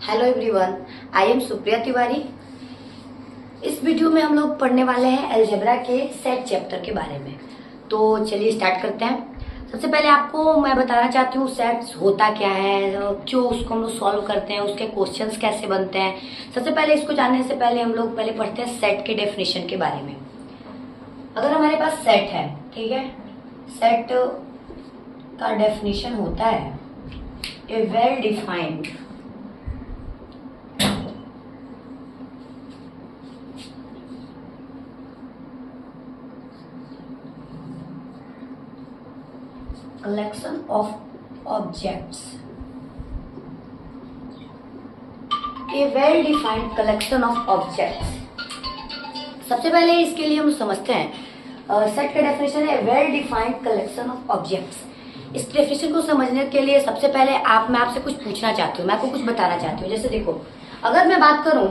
Hello everyone, I am Supriya Tiwari. इस video में हम लोग पढ़ने वाले हैं अलजेब्रा के सेट चैप्टर के बारे में। तो चलिए स्टार्ट करते हैं। सबसे पहले आपको मैं बताना चाहती हूँ सेट्स होता क्या है, क्यों उसको हम लोग सॉल्व करते हैं, उसके क्वेश्चंस कैसे बनते हैं। सबसे पहले इसको जानने से पहले हम लोग पहले पढ़ते हैं सेट के डेफिनेशन के बारे में। अगर हमारे पास सेट है, ठीक है, सेट का डेफिनेशन होता है a well defined collection of objects, a well defined collection of objects। सबसे पहले इसके लिए हम समझते हैं सेट का डेफिनेशन है well defined collection of objects. इस डेफिनेशन को समझने के लिए सबसे पहले मैं आपसे कुछ पूछना चाहती हूँ, मैं आपको कुछ बताना चाहती हूँ। जैसे देखो, अगर मैं बात करूँ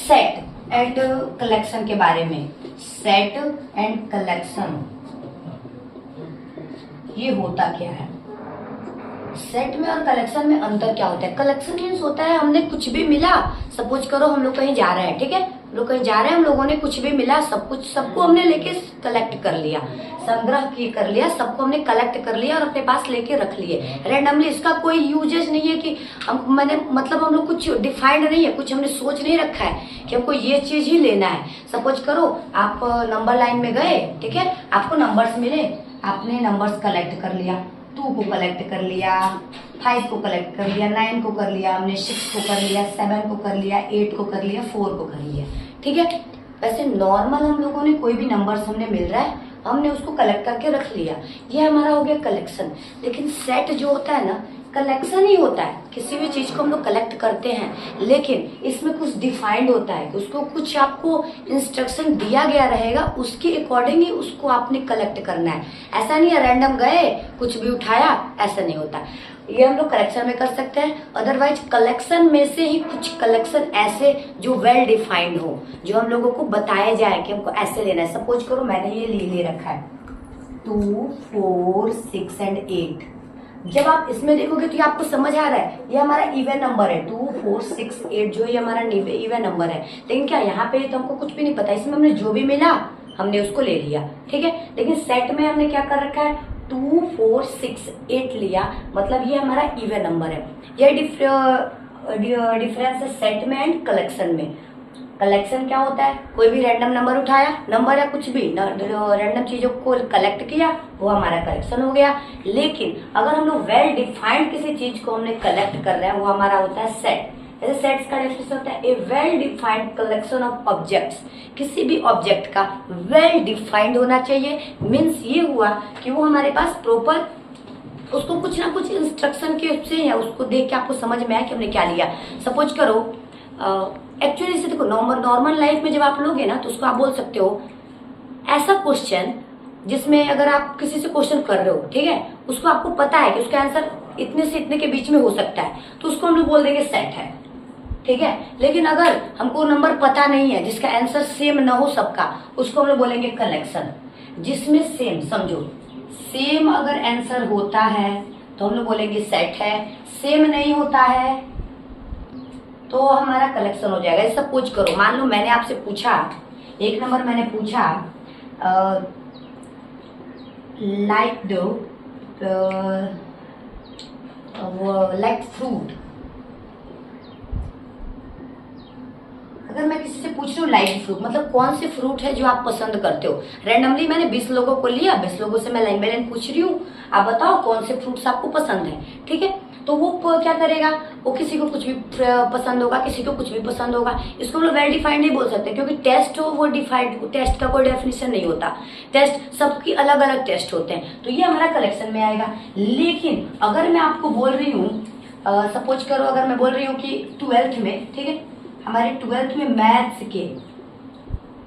सेट एंड कलेक्शन के बारे में, सेट एंड कलेक्शन ये होता क्या है, सेट में और कलेक्शन में अंतर क्या होता है। कलेक्शन मीन्स होता है हमने कुछ भी मिला, सपोज करो हम लोग कहीं जा रहे हैं, ठीक है, हम लोग कहीं जा रहे हैं, हम लोगों ने कुछ भी मिला, सबको हमने लेके कलेक्ट कर लिया, संग्रह कर लिया, सबको हमने कलेक्ट कर लिया और अपने पास लेके रख लिए रैंडमली। इसका कोई यूजेस नहीं है कि हम लोग कुछ डिफाइंड नहीं है, कुछ हमने सोच नहीं रखा है कि हमको ये चीज ही लेना है। सपोज करो आप नंबर लाइन में गए, ठीक है, आपको नंबर्स मिले, आपने नंबर्स कलेक्ट कर लिया, 2 को कलेक्ट कर लिया, 5 को कलेक्ट कर लिया, 9 को कर लिया, हमने 6 को कर लिया, 7 को कर लिया, 8 को कर लिया, 4 को कर लिया, ठीक है। वैसे नॉर्मल हम लोगों ने कोई भी नंबर्स हमने मिल रहा है, हमने उसको कलेक्ट करके रख लिया, ये हमारा हो गया कलेक्शन। लेकिन सेट जो होता है ना, कलेक्शन ही होता है, किसी भी चीज को हम लोग कलेक्ट करते हैं, लेकिन इसमें कुछ डिफाइंड होता है कि उसको कुछ आपको इंस्ट्रक्शन दिया गया रहेगा, उसके अकॉर्डिंग ही उसको आपने कलेक्ट करना है। ऐसा नहीं है रैंडम गए कुछ भी उठाया, ऐसा नहीं होता। ये हम लोग कलेक्शन में कर सकते हैं। अदरवाइज कलेक्शन में से ही कुछ कलेक्शन ऐसे जो वेल डिफाइंड हो, जो हम लोगों को बताया जाए कि हमको ऐसे लेना है। सपोज करो मैंने ये ले रखा है 2, 4, 6 एंड 8। जब आप इसमें देखोगे तो ये आपको समझ आ रहा है ये हमारा इवन नंबर है, 2, 4, 6, 8 जो ये हमारा इवन नंबर है। लेकिन क्या यहाँ पे तो हमको कुछ भी नहीं पता, इसमें हमने जो भी मिला हमने उसको ले लिया, ठीक है। लेकिन सेट में हमने क्या कर रखा है, 2, 4, 6, 8 लिया, मतलब ये हमारा इवन नंबर है। ये डिफरेंस है सेट में एंड कलेक्शन में। कलेक्शन क्या होता है, कोई भी रैंडम नंबर उठाया, नंबर या कुछ भी रैंडम चीजों को कलेक्ट किया, वो हमारा कलेक्शन हो गया। लेकिन अगर हम लोग वेल डिफाइंड किसी चीज को हमने कलेक्ट कर रहे हैं, वो हमारा होता है सेट। जैसे सेट्स का डेफिनेशन होता है a well defined collection of objects. किसी भी ऑब्जेक्ट का वेल डिफाइंड होना चाहिए, मीन्स ये हुआ कि वो हमारे पास प्रॉपर उसको कुछ ना कुछ इंस्ट्रक्शन के से या उसको देख के आपको समझ में आया कि हमने क्या लिया। सपोज करो एक्चुअली इसे देखो, नॉर्मल लाइफ में जब आप लोगे ना तो उसको आप बोल सकते हो ऐसा क्वेश्चन जिसमें अगर आप किसी से क्वेश्चन कर रहे हो, ठीक है, उसको आपको पता है कि उसका आंसर इतने से इतने के बीच में हो सकता है, तो उसको हम लोग बोल देंगे सेट है, ठीक है। लेकिन अगर हमको नंबर पता नहीं है, जिसका आंसर सेम ना हो सबका, उसको हम लोग बोलेंगे कलेक्शन। जिसमें सेम, समझो सेम अगर आंसर होता है तो हम लोग बोलेंगे सेट है, सेम नहीं होता है तो हमारा कलेक्शन हो जाएगा। सपोज करो मान लो मैंने आपसे पूछा, एक नंबर मैंने पूछा लाइक फ्रूट। अगर मैं किसी से पूछ रही हूँ लाइक फ्रूट मतलब कौन से फ्रूट है जो आप पसंद करते हो, रैंडमली मैंने 20 लोगों को लिया, 20 लोगों से मैं लाइन बाय लाइन पूछ रही हूँ, आप बताओ कौन से फ्रूट्स आपको पसंद है, ठीक है। तो वो क्या करेगा, वो किसी को कुछ भी पसंद होगा, किसी को कुछ भी पसंद होगा। इसको हम लोग वेल डिफाइंड नहीं बोल सकते, क्योंकि टेस्ट हो वो डिफाइंड, टेस्ट का कोई डेफिनेशन नहीं होता, टेस्ट सबकी अलग अलग टेस्ट होते हैं, तो ये हमारा कलेक्शन में आएगा। लेकिन अगर मैं आपको बोल रही हूँ, सपोज करो अगर मैं बोल रही हूँ कि 12th में, ठीक है, हमारे 12th में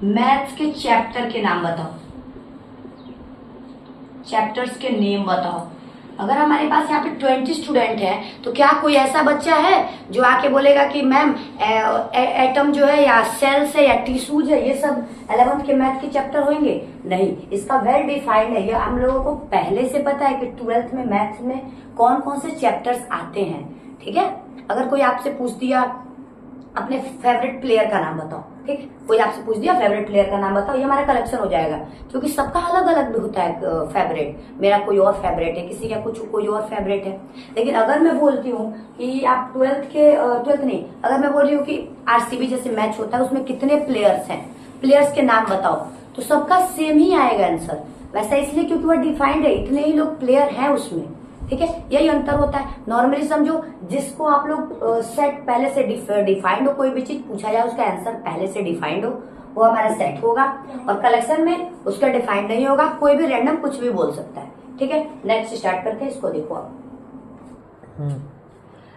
मैथ्स के चैप्टर के नाम बताओ, चैप्टर्स के नेम बताओ। अगर हमारे पास यहाँ पे 20 स्टूडेंट है तो क्या कोई ऐसा बच्चा है जो आके बोलेगा कि मैम एटम जो है या सेल्स है या टिश्यूज है, ये सब 11th के मैथ के चैप्टर होंगे? नहीं, इसका वेल डिफाइंड है। ये हम लोगों को पहले से पता है कि 12th में मैथ्स में कौन कौन से चैप्टर्स आते हैं, ठीक है। अगर कोई आपसे पूछ दिया अपने फेवरेट प्लेयर का नाम बताओ। ठीक, कोई आपसे पूछ दिया फेवरेट प्लेयर का नाम बताओ, ये हमारा कलेक्शन हो जाएगा, क्योंकि सबका अलग अलग भी होता है फेवरेट। मेरा कोई और फेवरेट है, किसी का कुछ कोई और फेवरेट है। लेकिन अगर मैं बोलती हूँ कि आप ट्वेल्थ नहीं, अगर मैं बोल रही हूँ कि आरसीबी जैसे मैच होता है उसमें कितने प्लेयर्स हैं, प्लेयर्स के नाम बताओ, तो सबका सेम ही आएगा आंसर। वैसा इसलिए क्योंकि वो डिफाइंड है, इतने ही लोग प्लेयर हैं उसमें। ठीक है, यही अंतर होता है। नॉर्मली समझो, जिसको आप लोग सेट पहले से डिफाइंड हो, कोई भी चीज पूछा जाए उसका आंसर पहले से डिफाइंड हो, वो हमारा सेट होगा। और कलेक्शन में उसका डिफाइंड नहीं होगा, कोई भी रैंडम कुछ भी बोल सकता है। ठीक है, नेक्स्ट स्टार्ट करते हैं, इसको देखो आप।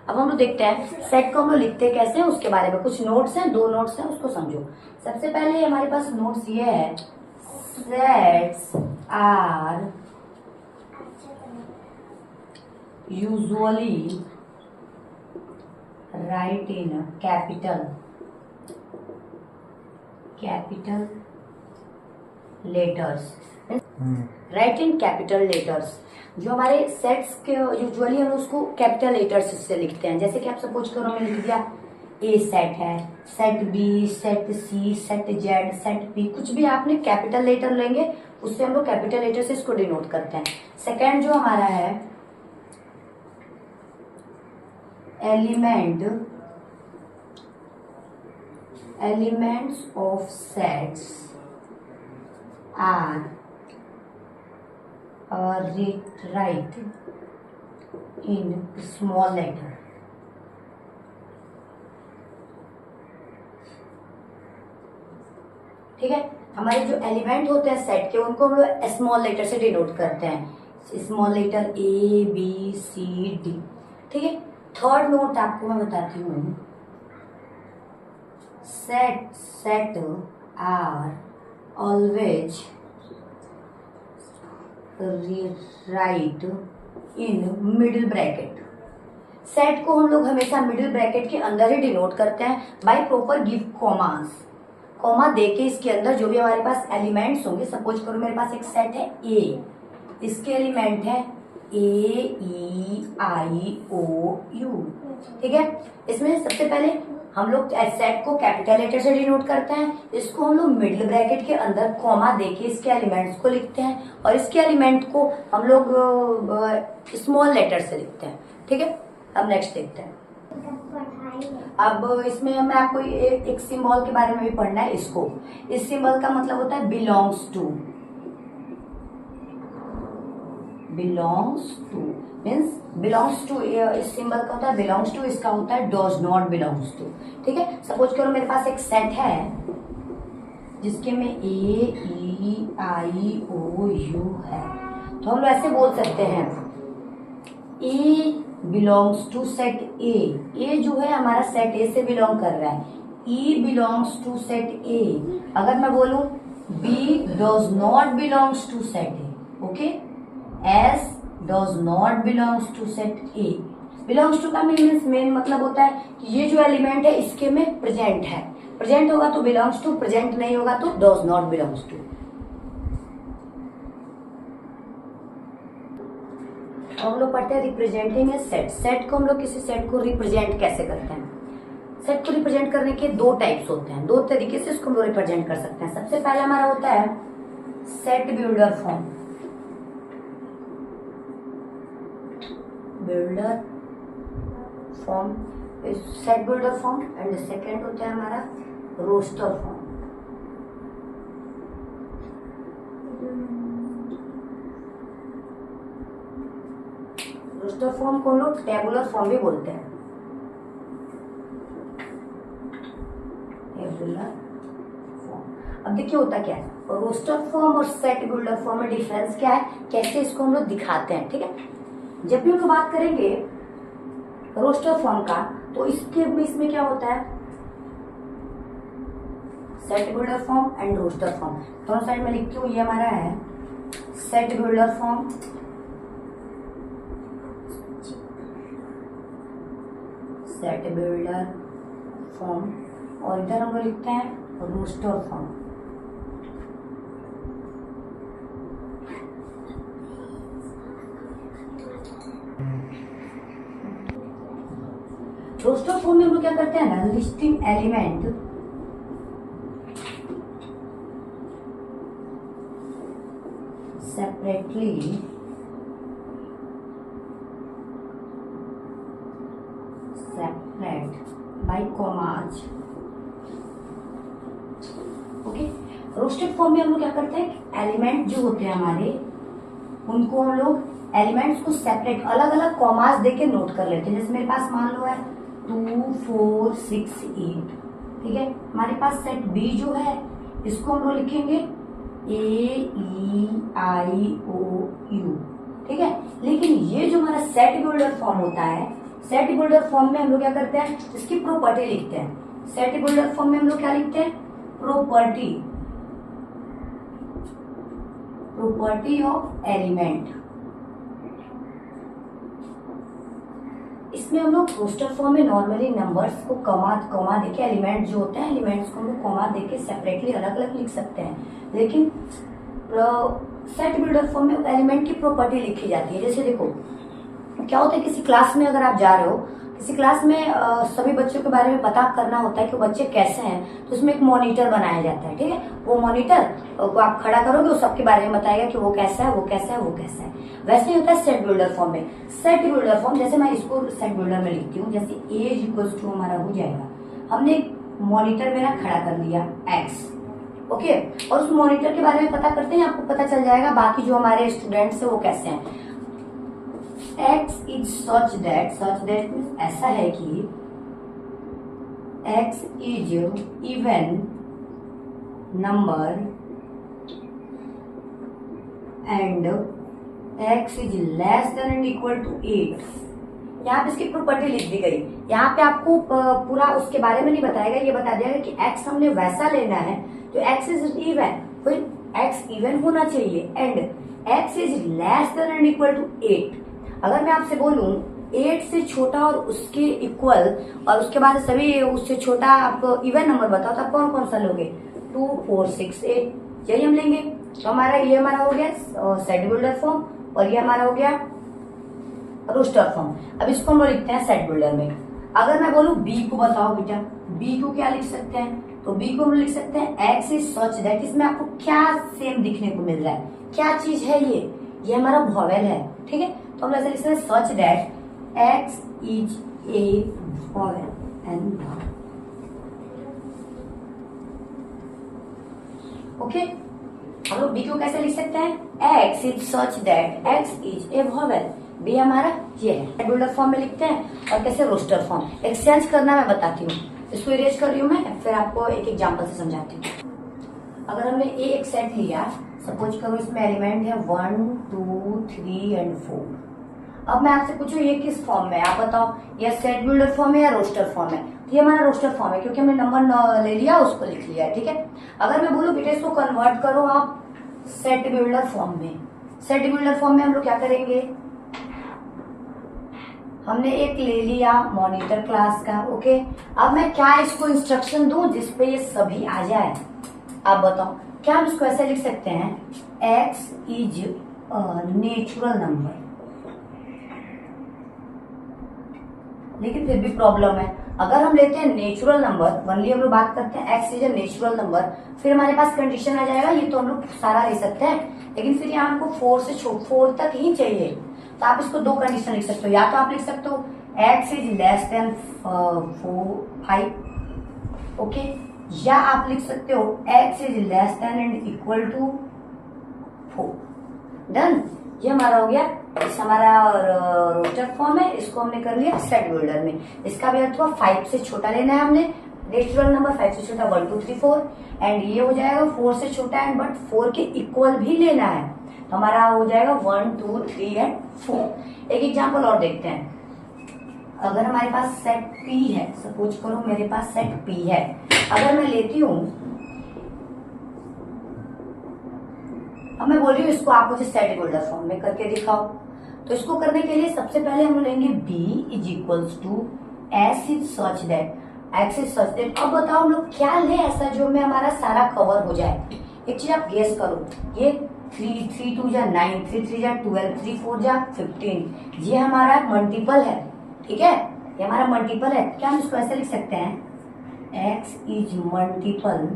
अब हम लोग देखते हैं सेट को हम लोग लिखते कैसे हैं उसके बारे में। कुछ नोट्स हैं, 2 नोट्स हैं, उसको समझो। सबसे पहले हमारे पास नोट्स ये है, sets are usually write in capital letters। Write in capital letters. जो हमारे सेट्स के यूजुअली हम उसको कैपिटल लेटर्स से लिखते हैं। जैसे कि आप सपोज करो मैंने लिख दिया ए सेट है, सेट बी, सेट सी, सेट जेड, सेट पी, कुछ भी आपने कैपिटल लेटर लेंगे उससे हम लोग कैपिटल लेटर से इसको डिनोट करते हैं। सेकेंड जो हमारा है elements of sets are write in small letter। ठीक है, हमारे जो एलिमेंट होते हैं सेट के उनको हम लोग स्मॉल लेटर से डिनोट करते हैं, small letter a b c d. ठीक है, थर्ड नोट आपको मैं बताती हूँ, set are always write in middle bracket. Set को हम लोग हमेशा मिडिल ब्रैकेट के अंदर ही डिनोट करते हैं by proper give commas. Comma देके इसके अंदर जो भी हमारे पास एलिमेंट्स होंगे, सपोज करो मेरे पास एक सेट है ए, इसके एलिमेंट है ए ई आई ओ यू। ठीक है, इसमें सबसे पहले हम लोग सेट को कैपिटल लेटर से डिनोट करते हैं, इसको हम लोग मिडिल ब्रैकेट के अंदर कॉमा देके इसके एलिमेंट्स को लिखते हैं, और इसके एलिमेंट को हम लोग स्मॉल लेटर से लिखते हैं। ठीक है, अब नेक्स्ट देखते हैं। अब इसमें मैं आपको एक सिंबल के बारे में भी पढ़ना है। इसको, इस सिंबल का मतलब होता है belongs to. Means belongs to, इस सिंबल का होता है बिलोंग्स टू, इसका होता है डज नॉट बिलोंग्स टू। ठीक है, सपोज करो मेरे पास एक सेट है जिसके में ए ई आई ओ यू है, तो हम लोग ऐसे बोल सकते हैं ए बिलोंग्स टू सेट ए जो है हमारा सेट ए से बिलोंग कर रहा है, e belongs to set A. अगर मैं बोलूं b does not belongs to set A, okay, s does not belongs to set A. Belongs to का मेन मतलब होता है कि ये जो एलिमेंट है इसके में प्रेजेंट है, प्रेजेंट होगा तो बिलोंग्स टू, प्रेजेंट नहीं होगा तो डज नॉट बिलोंग्स टू। हम लोग पढ़ते हैं रिप्रेजेंटिंग ए सेट। सेट को हम लोग किसी सेट को रिप्रेजेंट कैसे करते हैं। सेट को रिप्रेजेंट करने के 2 टाइप्स होते हैं, 2 तरीके से इसको हम लोग रिप्रेजेंट कर सकते हैं। सबसे पहला हमारा होता है set builder form. Set builder form and second होता है हमारा रोस्टर फॉर्म। रोस्टर फॉर्म को हम लोग टेबुलर फॉर्म भी बोलते हैं। Tabular form. अब देखिए होता क्या है, रोस्टर फॉर्म और सेट बिल्डर फॉर्म में डिफरेंस क्या है, कैसे इसको हम लोग दिखाते हैं। ठीक है, जब भी हम लोग बात करेंगे रोस्टर फॉर्म का, तो इसमें क्या होता है, set builder form and roster form. दोनों साइड में लिखती हूँ, ये हमारा है set builder form, set builder form, और इधर हम लोग लिखते हैं रोस्टर फॉर्म। रोस्टर फॉर्म में हम लोग क्या करते हैं ना, listing element separately by commas. Okay, roster form में हम लोग क्या करते हैं, एलिमेंट जो होते हैं हमारे, उनको हम लोग एलिमेंट्स को सेपरेट अलग अलग कॉमास देके नोट कर लेते हैं। जैसे मेरे पास मान लो है 2 4 6 8, ठीक है। हमारे पास सेट बी जो है इसको हम लोग लिखेंगे AEIOU, ठीक है। लेकिन ये जो हमारा सेट बिल्डर फॉर्म होता है, सेट बिल्डर फॉर्म में हम लोग क्या करते हैं, इसकी प्रॉपर्टी लिखते हैं। सेट बिल्डर फॉर्म में हम लोग क्या लिखते हैं, प्रॉपर्टी ऑफ एलिमेंट। इसमें हम लोग रोस्टर फॉर्म में नॉर्मली नंबर्स को कॉमा देके, एलिमेंट जो होते हैं एलिमेंट्स को हम लोग कॉमा देके सेपरेटली अलग अलग लिख सकते हैं। लेकिन सेट बिल्डर फॉर्म में एलिमेंट की प्रॉपर्टी लिखी जाती है। जैसे देखो क्या होता है, किसी क्लास में अगर आप जा रहे हो, किसी क्लास में सभी बच्चों के बारे में पता करना होता है कि बच्चे कैसे हैं, तो उसमें एक मॉनिटर बनाया जाता है, ठीक है। वो मॉनिटर को आप खड़ा करोगे, वो सबके बारे में बताएगा कि वो कैसा है, वो कैसा है, वो कैसा है। वैसे ही होता है सेट बिल्डर फॉर्म में। सेट बिल्डर फॉर्म जैसे मैं इसको सेट बिल्डर में लिखती हूँ, जैसे एज इक्वल्स टू हमारा हो जाएगा, हमने एक मॉनिटर मेरा खड़ा कर लिया एक्स, ओके। और उस मॉनिटर के बारे में पता करते हैं, आपको पता चल जाएगा बाकी जो हमारे स्टूडेंट्स है वो कैसे हैं। X is such that means ऐसा है कि X is even number and X is less than and equal to 8। यहाँ पे इसकी प्रॉपर्टी लिख दी गई। यहाँ पे आपको पूरा उसके बारे में नहीं बताएगा, ये बता देगा कि X हमने वैसा लेना है तो X is even, फिर X even होना चाहिए and X is less than and equal to 8। अगर मैं आपसे बोलूं 8 से छोटा और उसके इक्वल और उसके बाद सभी उससे छोटा आप इवन नंबर बताओ, तो आप कौन कौन सा लोगे, 2 4 6 8, यही हम लेंगे। तो हमारा ये हमारा हो गया सेट बिल्डर फॉर्म और ये हमारा हो गया रोस्टर फॉर्म। अब इसको हम लोग लिखते हैं सेट बिल्डर में। अगर मैं बोलूं बी को बताओ बेटा, बी को क्या लिख सकते हैं, तो बी को हम लिख सकते हैं एक्स इज सच दैट। इसमें आपको क्या सेम दिखने को मिल रहा है, क्या चीज है ये हमारा वॉवेल है, ठीक है। तो हम ऐसे लिखते हैं such that x is a vowel and okay. हम लोग बी को कैसे लिख सकते हैं, x is such that x is a vowel, B हमारा ये है। बिल्डर फॉर्म में लिखते हैं और कैसे रोस्टर फॉर्म। एक्सचेंज करना मैं बताती हूँ, इसको इरेज कर रही हूँ मैं, फिर आपको एक एग्जांपल से समझाती हूँ। अगर हमने एक सेट लिया, सपोज करो इसमें एलिमेंट है 1 2 3 एंड 4। अब मैं आपसे पूछूं ये किस फॉर्म में है, आप बताओ, ये सेट बिल्डर फॉर्म है या रोस्टर फॉर्म है। तो ये हमारा रोस्टर फॉर्म है क्योंकि हमने नंबर ले लिया, उसको लिख लिया, ठीक है। अगर मैं बोलूं बेटे इसको कन्वर्ट करो आप सेट बिल्डर फॉर्म में, सेट बिल्डर फॉर्म में हम लोग क्या करेंगे, हमने एक ले लिया मॉनिटर क्लास का, ओके। अब मैं क्या इसको इंस्ट्रक्शन दूं जिसपे ये सभी आ जाए, आप बताओ। क्या हम इसको ऐसे लिख सकते हैं, एक्स इज नेचुरल नंबर, लेकिन फिर भी प्रॉब्लम है। अगर हम लेते हैं नेचुरल नंबर, वनली हम लोग बात करते हैं x is a natural number, फिर हमारे पास कंडीशन आ जाएगा, ये तो हम लोग सारा ले सकते हैं, लेकिन फिर यहाँ हमको 4 तक ही चाहिए। तो आप इसको दो कंडीशन लिख सकते हो, या तो आप लिख सकते हो x is less than 5, okay, या आप लिख सकते हो x is less than and equal to 4। Done, ये हमारा हो गया। इस हमारा रोस्टर फॉर्म है, इसको हमने कर लिया सेट बिल्डर में। इसका भी अर्थ हुआ 5 से छोटा लेना है हमने, नेचुरल नंबर 5 से छोटा 1 2 3 4, एंड ये हो जाएगा 4 से छोटा एंड बट 4 के इक्वल भी लेना है, तो हमारा हो जाएगा 1 2 3 एंड 4। एक एग्जांपल और देखते हैं। अगर हमारे पास सेट P है, सपोज करो मेरे पास सेट P है, अगर मैं लेती हूं, अब मैं बोल रही हूँ इसको आप मुझे सेट बिल्डर फॉर्म में करके दिखाओ। तो इसको करने के लिए सबसे पहले हम लेंगे B is equals to S is such that x is such that. अब बताओ हम लोग क्या ले ऐसा जो में हमारा सारा कवर हो जाए। एक चीज आप गेस करो, ये 3 2 जा 9, 3 3 जा 12, 3 4 जा 15, ये हमारा मल्टीपल है, ठीक है। ये हमारा मल्टीपल है, क्या हम इसको ऐसे लिख सकते हैं, x इज मल्टीपल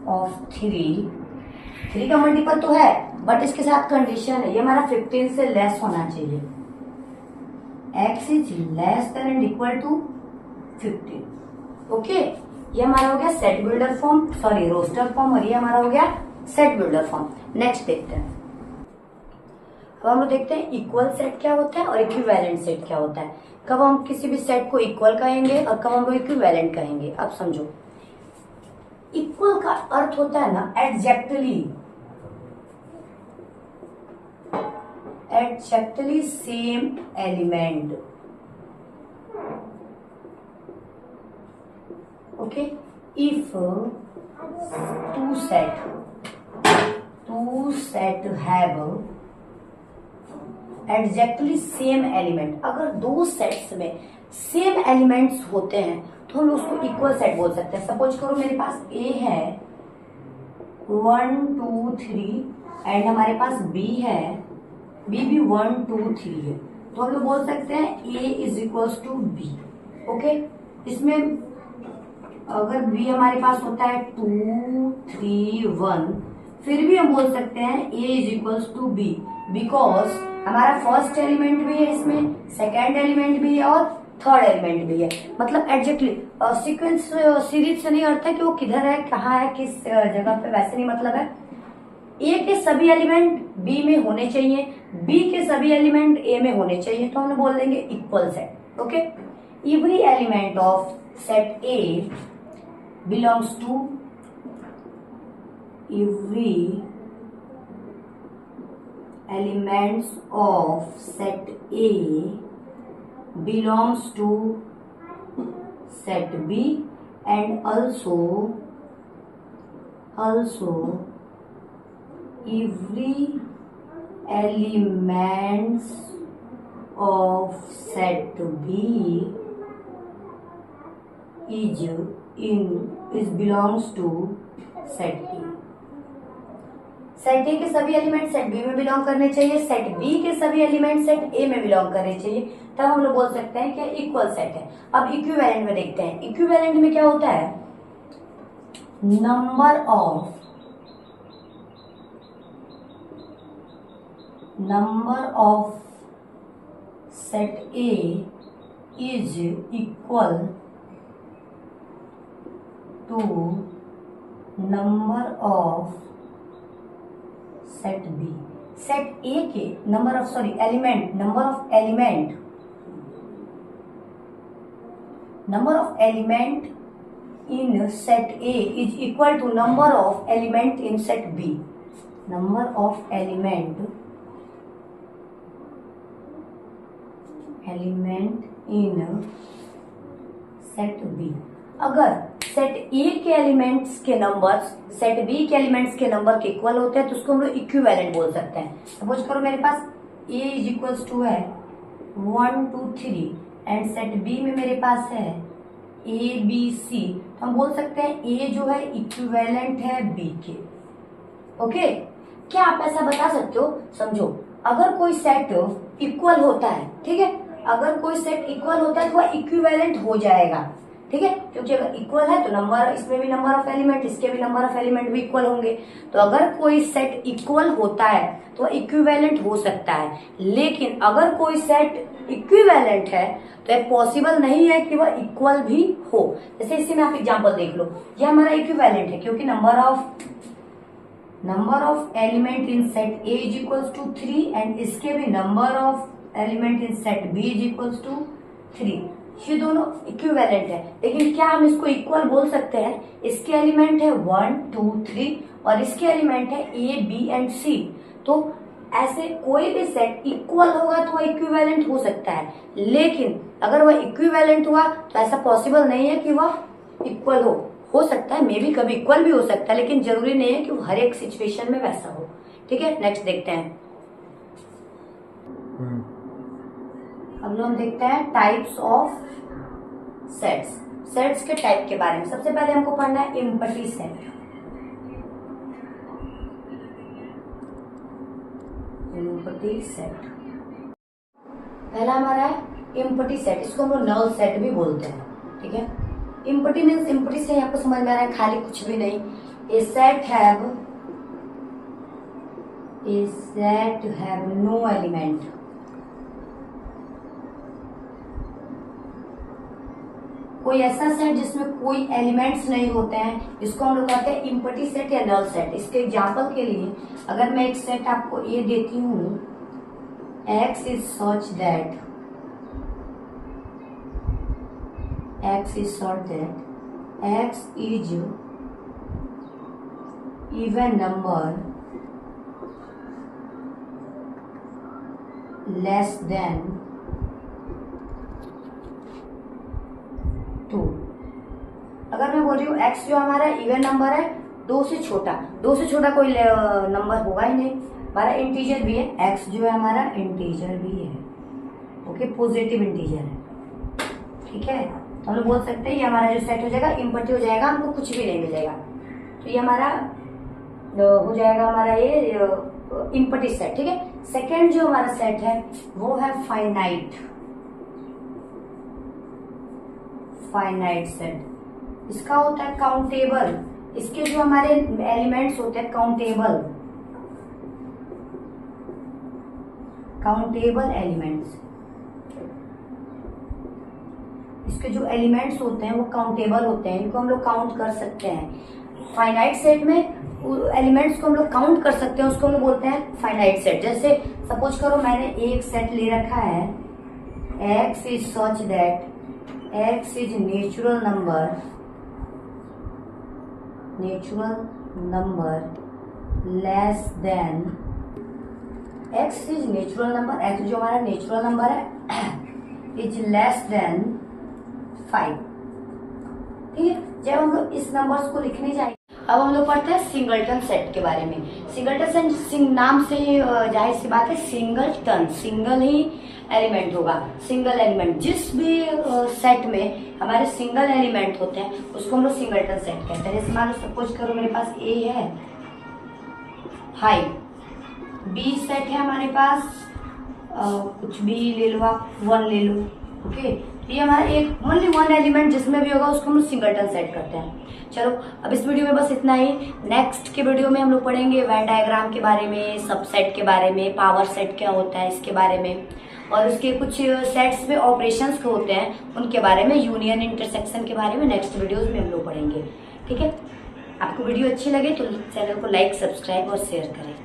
ऑफ 3 का मल्टीपल तो है, बट इसके साथ कंडीशन है, ये हमारा 15 से लेस होना चाहिए। x is less than and equal to 15। Okay, ये हमारा हो गया set builder form, sorry roster form, और ये हमारा हो गया सेट बिल्डर फॉर्म। नेक्स्ट देखते हैं, अब हम लोग देखते हैं इक्वल सेट क्या होता है और इक्विवेलेंट सेट क्या होता है। कब हम किसी भी सेट को इक्वल कहेंगे और कब हम लोग इक्विवेलेंट कहेंगे। अब समझो, इक्वल का अर्थ होता है ना exactly same element. Okay, if two set have exactly same element, अगर दो सेट्स में सेम एलिमेंट्स होते हैं तो हम उसको इक्वल सेट बोल सकते हैं। सपोज करो मेरे पास A है 1 2 3 एंड हमारे पास B है, B भी 1 2 3 है, तो हम लोग बोल सकते हैं A is equals to B। Okay, इसमें अगर B हमारे पास होता है 2 3 1, फिर भी हम बोल सकते हैं A is equals to B, because हमारा फर्स्ट एलिमेंट भी है इसमें, सेकेंड एलिमेंट भी है और थर्ड एलिमेंट भी है। मतलब एग्जैक्टली सीक्वेंस सीरीज से नहीं अर्थ है कि वो किधर है, कहाँ है, किस जगह पे, वैसे नहीं मतलब है। A के सभी एलिमेंट B में होने चाहिए, B के सभी एलिमेंट A में होने चाहिए, तो हम लोग बोल देंगे equal set. Okay, every element of set A belongs to every elements of set A belongs to set B and also every elements of set B is belongs to set A। Set A के सभी element set B में belong करने चाहिए, set B के सभी element set ए में belong करने चाहिए, तब हम लोग बोल सकते हैं कि इक्वल सेट है। अब इक्विवेलेंट में देखते हैं, इक्विवेलेंट में क्या होता है, number of set A is equal to number of set B. Set A के number of element in set A is equal to number of element in set B. Number of element in set B. अगर set A के elements के numbers set B के elements के number के equal होते हैं तो उसको हम लोग इक्विवेलेंट बोल सकते हैं। सपोज करो मेरे पास ए इज इक्वल्स टू है 1 2 3 एंड सेट बी में मेरे पास है ए बी सी, तो हम बोल सकते हैं ए जो है इक्विवेलेंट है बी के। ओके, क्या आप ऐसा बता सकते हो, समझो अगर कोई सेट इक्वल होता है, ठीक है, अगर कोई सेट इक्वल होता है तो वह इक्विवेलेंट हो जाएगा, ठीक है, क्योंकि अगर इक्वल है तो नंबर, इसमें भी नंबर ऑफ एलिमेंट, इसके भी नंबर ऑफ एलिमेंट भी इक्वल होंगे। तो अगर कोई सेट इक्वल होता है तो वह इक्विवेलेंट हो सकता है, लेकिन अगर कोई सेट इक्विवेलेंट है तो ये पॉसिबल नहीं है कि वह इक्वल भी हो। जैसे इसी में आप एग्जांपल देख लो, ये हमारा इक्विवेलेंट है क्योंकि number of element in set A is equals to 3 and इसके भी number of element in set B is equals to 3। ये दोनों इक्विवेलेंट है, लेकिन क्या हम इसको इक्वल बोल सकते हैं, इसके एलिमेंट है 1 2 3 और इसके एलिमेंट है ए बी एंड सी, तो ऐसे कोई भी सेट इक्वल होगा तो वह इक्विवेलेंट हो सकता है, लेकिन अगर वह इक्विवेलेंट हुआ तो ऐसा पॉसिबल नहीं है कि वह इक्वल हो सकता है, मे बी कभी इक्वल भी हो सकता है, लेकिन जरूरी नहीं है कि वो हर एक सिचुएशन में वैसा हो। ठीक है, नेक्स्ट देखते हैं। अब लोग हम देखते हैं टाइप्स ऑफ सेट्स के टाइप के बारे में। सबसे पहले हमको पढ़ना है एम्पटी सेट। पहला हमारा है एम्प्टी सेट, इसको हम लोग नल सेट भी बोलते हैं, ठीक है। एम्प्टी मीन्स, एम्प्टी से आपको समझ में आ रहा है खाली कुछ भी नहीं। ए सेट हैव नो एलिमेंट, कोई ऐसा सेट जिसमें कोई एलिमेंट्स नहीं होते हैं, इसको हम लोग कहते हैं एम्प्टी सेट या नल सेट। इसके एग्जांपल के लिए अगर मैं एक सेट आपको ये देती हूं, X is such that X is even number less than 2। अगर मैं बोल रही हूँ X जो हमारा इवन नंबर है, 2 से छोटा कोई नंबर होगा ही नहीं। हमारा इंटीजर भी है, x जो है हमारा इंटीजर भी है, ओके, पॉजिटिव इंटीजर है, ठीक है। तो हम लोग बोल सकते हैं ये हमारा जो सेट हो जाएगा एम्प्टी हो जाएगा, हमको कुछ भी नहीं मिलेगा। तो ये हमारा हो जाएगा हमारा ये एम्प्टी सेट, ठीक है। सेकेंड जो हमारा सेट है वो है फाइनाइट सेट। इसका होता है काउंटेबल, इसके जो हमारे एलिमेंट्स होते हैं काउंटेबल एलिमेंट्स, इसके जो एलिमेंट्स होते हैं वो काउंटेबल होते हैं, इनको हम लोग काउंट कर सकते हैं। फाइनाइट सेट में एलिमेंट्स को हम लोग काउंट कर सकते हैं, उसको हम लोग बोलते हैं फाइनाइट सेट। जैसे सपोज करो मैंने एक सेट ले रखा है, x is such that x is natural number less than, x is natural number, x जो हमारा नेचुरल नंबर है इज लेस देन 5, ठीक है। जब हम लोग इस नंबर्स को लिखने जाएंगे, अब हम लोग पढ़ते हैं सिंगलटन सेट के बारे में। सिंगलटन सेट नाम से ही जाहिर सी बात है, सिंगल ही एलिमेंट होगा, सिंगल एलिमेंट। जिस भी सेट में हमारे सिंगल एलिमेंट होते हैं उसको हम लोग सिंगलटन सेट कहते हैं। जैसे मान लो सपोज करो मेरे पास A है, हाई, B सेट है हमारे पास, कुछ भी ले लो आप, 1 ले लो, ओके। ये हमारा एक ओनली 1 एलिमेंट जिसमें भी होगा उसको हम लोग सिंगलटन सेट करते हैं। चलो अब इस वीडियो में बस इतना ही। नेक्स्ट के वीडियो में हम लोग पढ़ेंगे वेन डायग्राम के बारे में, सबसेट के बारे में, पावर सेट क्या होता है इसके बारे में, और उसके कुछ सेट्स में ऑपरेशंस होते हैं उनके बारे में, यूनियन इंटरसेक्शन के बारे में नेक्स्ट वीडियोस में हम लोग पढ़ेंगे, ठीक है। आपको वीडियो अच्छी लगे तो चैनल को लाइक, सब्सक्राइब और शेयर करें।